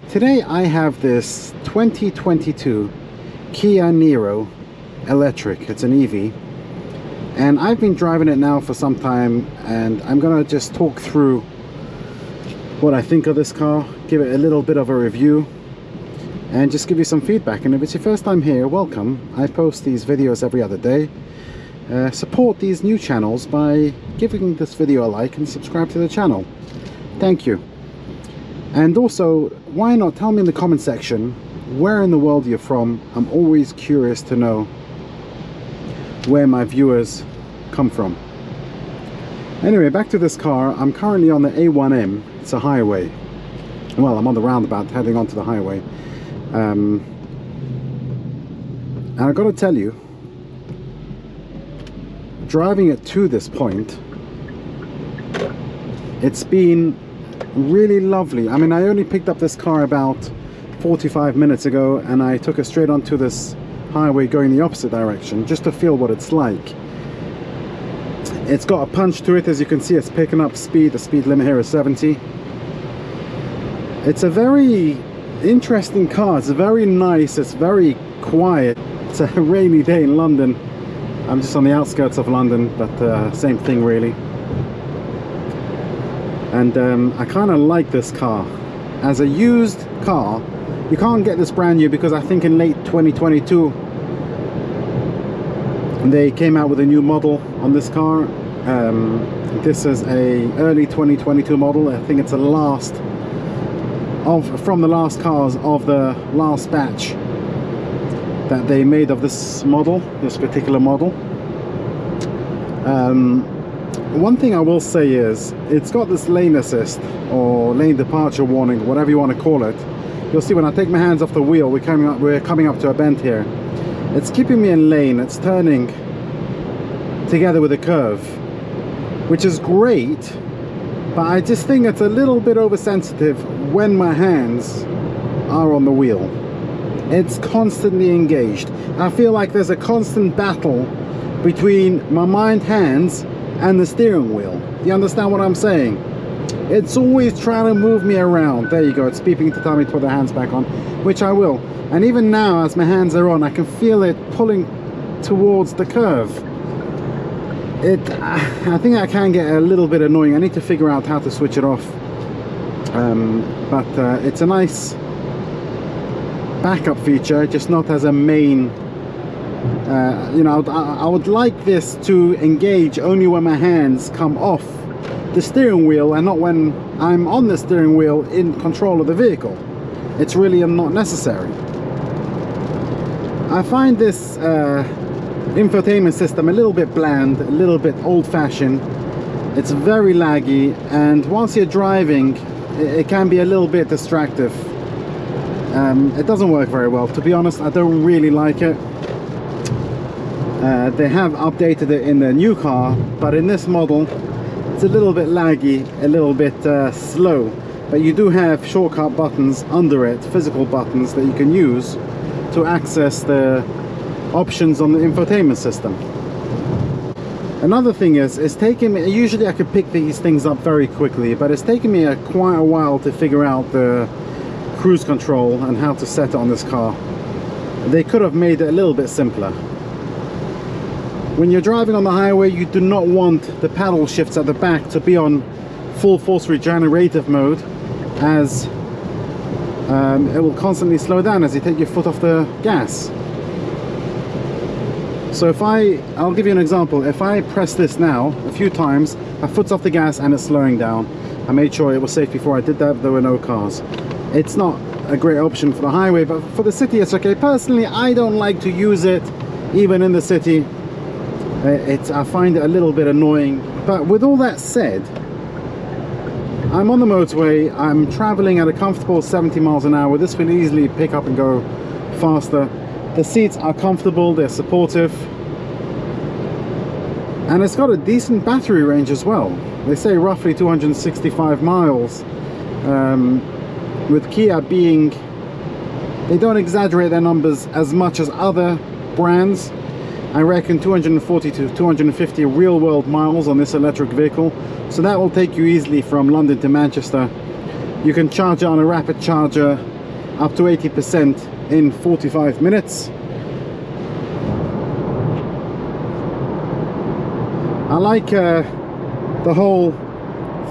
Today I have this 2022 Kia Niro electric. It's an EV, and I've been driving it now for some time, and I'm gonna just talk through what I think of this car, give it a little bit of a review, and just give you some feedback. And if it's your first time here, welcome. I post these videos every other day. Support these new channels by giving this video a like and subscribe to the channel. Thank you. And also, why not tell me in the comment section where in the world you're from. I'm always curious to know where my viewers come from. Anyway, back to this car. I'm currently on the A1M. It's a highway. Well, I'm on the roundabout heading onto the highway. And I've got to tell you, driving it to this point, it's been really lovely. I mean, I only picked up this car about 45 minutes ago, and I took it straight onto this highway going the opposite direction just to feel what it's like. It's got a punch to it. As you can see, it's picking up speed. The speed limit here is 70. It's a very interesting car. It's very nice. It's very quiet. It's a rainy day in London. I'm just on the outskirts of London, but same thing really. And I kind of like this car. As a used car, you can't get this brand new because I think in late 2022 they came out with a new model on this car. This is a early 2022 model. I think it's the last from the last cars of the last batch that they made of this model, this particular model. One thing I will say is it's got this lane assist or lane departure warning, whatever you want to call it. You'll see when I take my hands off the wheel, we're coming up to a bend here. It's keeping me in lane. It's turning together with a curve, which is great, but I just think it's a little bit oversensitive when my hands are on the wheel. It's constantly engaged. I feel like there's a constant battle between my mind hands and the steering wheel. Do you understand what I'm saying? It's always trying to move me around. There you go, it's beeping to tell me to put the hands back on, which I will. And even now, as my hands are on, I can feel it pulling towards the curve. I think I can get a little bit annoying. I need to figure out how to switch it off. But it's a nice backup feature, just not as a main. You know, I would like this to engage only when my hands come off the steering wheel and not when I'm on the steering wheel in control of the vehicle. It's really not necessary. I find this infotainment system a little bit bland, a little bit old-fashioned. It's very laggy, and once you're driving, it can be a little bit distractive. It doesn't work very well. To be honest, I don't really like it. They have updated it in the new car, but in this model it's a little bit laggy, a little bit slow. But you do have shortcut buttons under it, physical buttons that you can use to access the options on the infotainment system. Another thing is, it's taken me, usually I could pick these things up very quickly, but it's taken me quite a while to figure out the cruise control and how to set it on this car. They could have made it a little bit simpler. When you're driving on the highway, you do not want the paddle shifts at the back to be on full force regenerative mode, as it will constantly slow down as you take your foot off the gas. So if I'll give you an example. If I press this now a few times, my foot's off the gas and it's slowing down. I made sure it was safe before I did that. There were no cars. It's not a great option for the highway, but for the city it's okay. Personally, I don't like to use it even in the city. I find it a little bit annoying. But with all that said, I'm on the motorway. I'm traveling at a comfortable 70 miles an hour. This will easily pick up and go faster. The seats are comfortable, they're supportive, and it's got a decent battery range as well. They say roughly 265 miles. With Kia being, they don't exaggerate their numbers as much as other brands. I reckon 240 to 250 real-world miles on this electric vehicle, so that will take you easily from London to Manchester. You can charge it on a rapid charger up to 80% in 45 minutes. I like the whole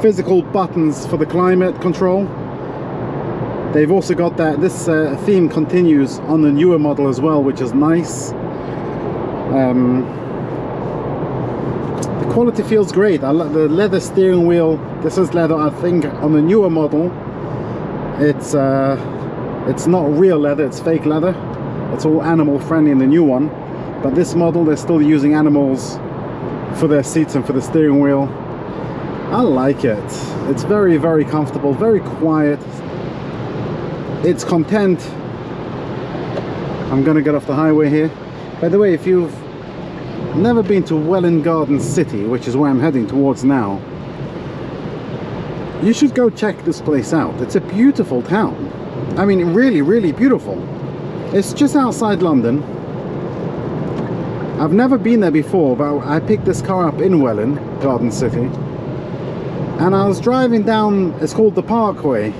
physical buttons for the climate control. They've also got that, this theme continues on the newer model as well, which is nice. The quality feels great. I like the leather steering wheel. This is leather, I think, on the newer model. It's not real leather, it's fake leather. It's all animal friendly in the new one. But this model, they're still using animals for their seats and for the steering wheel. I like it. It's very, very comfortable, very quiet. It's content. I'm gonna get off the highway here. By the way, if you've never been to Welwyn Garden City, which is where I'm heading towards now, you should go check this place out. It's a beautiful town. I mean, really, really beautiful. It's just outside London. I've never been there before, but I picked this car up in Welwyn Garden City, and I was driving down, it's called the Parkway,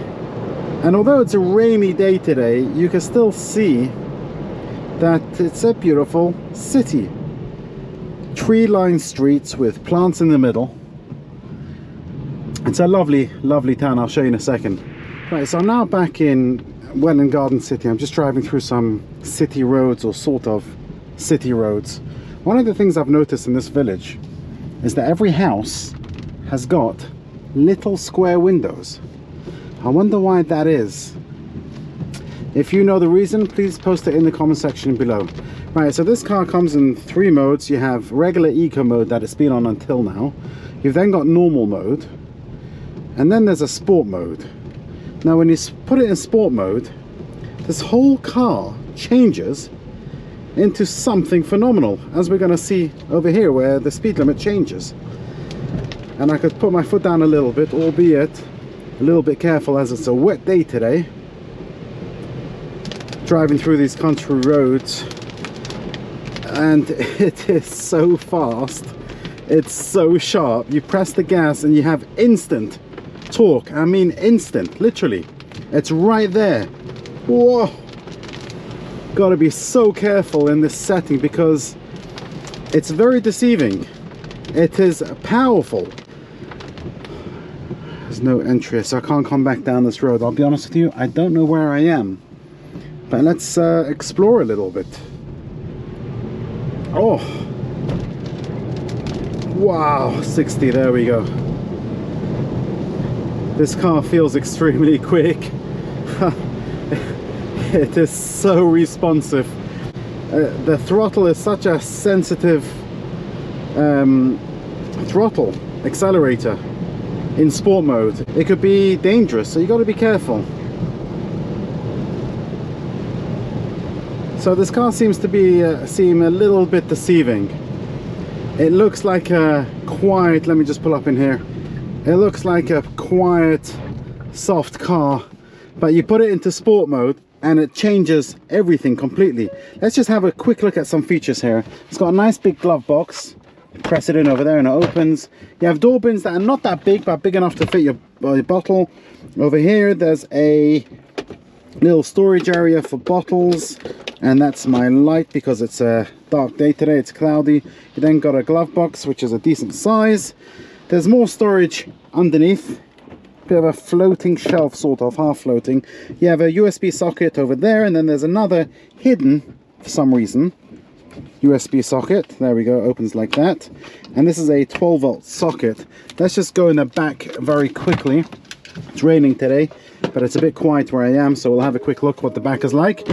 and although it's a rainy day today, you can still see that it's a beautiful city. Tree-lined streets with plants in the middle. It's a lovely, lovely town. I'll show you in a second. Right, so I'm now back in Welwyn Garden City. I'm just driving through some city roads, or sort of city roads. One of the things I've noticed in this village is that every house has got little square windows. I wonder why that is. If you know the reason, please post it in the comment section below. Right, so this car comes in 3 modes. You have regular eco mode that it's been on until now. You've then got normal mode, and then there's a sport mode. Now when you put it in sport mode, this whole car changes into something phenomenal, as we're going to see over here where the speed limit changes. And I could put my foot down a little bit, albeit a little bit careful as it's a wet day today. Driving through these country roads, and it is so fast, it's so sharp. You press the gas and you have instant torque. I mean instant, literally. It's right there. Whoa! Got to be so careful in this setting because it's very deceiving. It is powerful. There's no entry, so I can't come back down this road. I'll be honest with you, I don't know where I am. But let's explore a little bit. Oh! Wow, 60, there we go. This car feels extremely quick. It is so responsive. The throttle is such a sensitive throttle accelerator in sport mode. It could be dangerous, so you got to be careful. So this car seems to be seem a little bit deceiving. It looks like a quiet, let me just pull up in here. It looks like a quiet, soft car, but you put it into sport mode and it changes everything completely. Let's just have a quick look at some features here. It's got a nice big glove box. Press it in over there and it opens. You have door bins that are not that big, but big enough to fit your bottle. Over here there's a little storage area for bottles, and that's my light because it's a dark day today, it's cloudy. You then got a glove box which is a decent size. There's more storage underneath, bit of a floating shelf, sort of half floating. You have a USB socket over there, and then there's another hidden, for some reason, USB socket. There we go, opens like that. And this is a 12-volt socket. Let's just go in the back very quickly. It's raining today, but it's a bit quiet where I am, so we'll have a quick look what the back is like.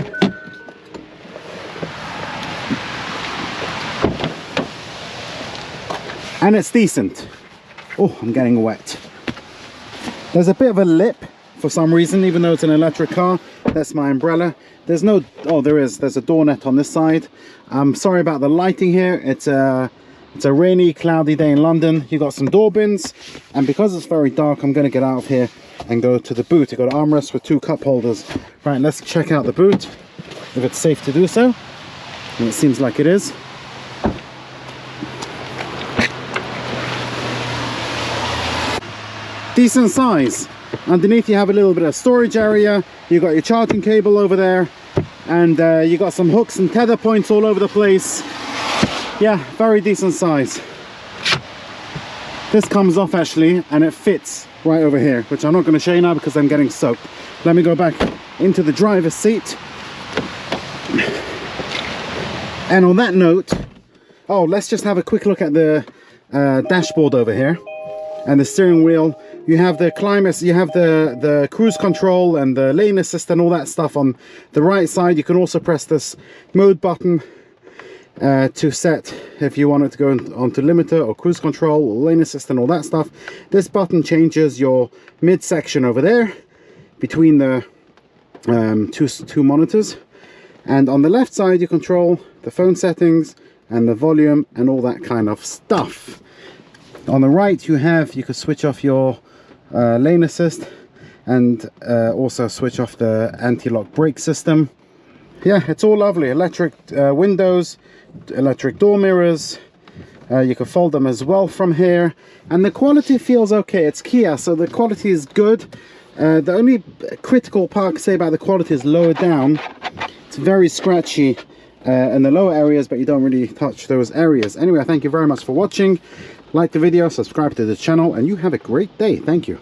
And it's decent. Oh, I'm getting wet. There's a bit of a lip for some reason, even though it's an electric car. That's my umbrella. There's no, oh there is, there's a door net on this side. I'm sorry about the lighting here. It's a rainy, cloudy day in London. You got some door bins, and because it's very dark, I'm going to get out of here and go to the boot. You got an armrest with 2 cup holders. Right, let's check out the boot, if it's safe to do so. And it seems like it is. Decent size. Underneath you have a little bit of storage area. You got your charging cable over there, and you got some hooks and tether points all over the place. Yeah, very decent size. This comes off actually, and it fits right over here, which I'm not going to show you now because I'm getting soaked. Let me go back into the driver's seat. And on that note, oh, let's just have a quick look at the dashboard over here and the steering wheel. You have the climate, you have the cruise control and the lane assist and all that stuff on the right side. You can also press this mode button to set if you want it to go onto limiter or cruise control or lane assist and all that stuff. This button changes your midsection over there between the two monitors, and on the left side you control the phone settings and the volume and all that kind of stuff. On the right you can switch off your lane assist and also switch off the anti-lock brake system. Yeah, it's all lovely. Electric windows, electric door mirrors. You can fold them as well from here, and the quality feels okay. It's Kia, so the quality is good. The only critical part I say about the quality is lower down. It's very scratchy in the lower areas, but you don't really touch those areas. Anyway, thank you very much for watching. Like the video, subscribe to the channel, and you have a great day. Thank you.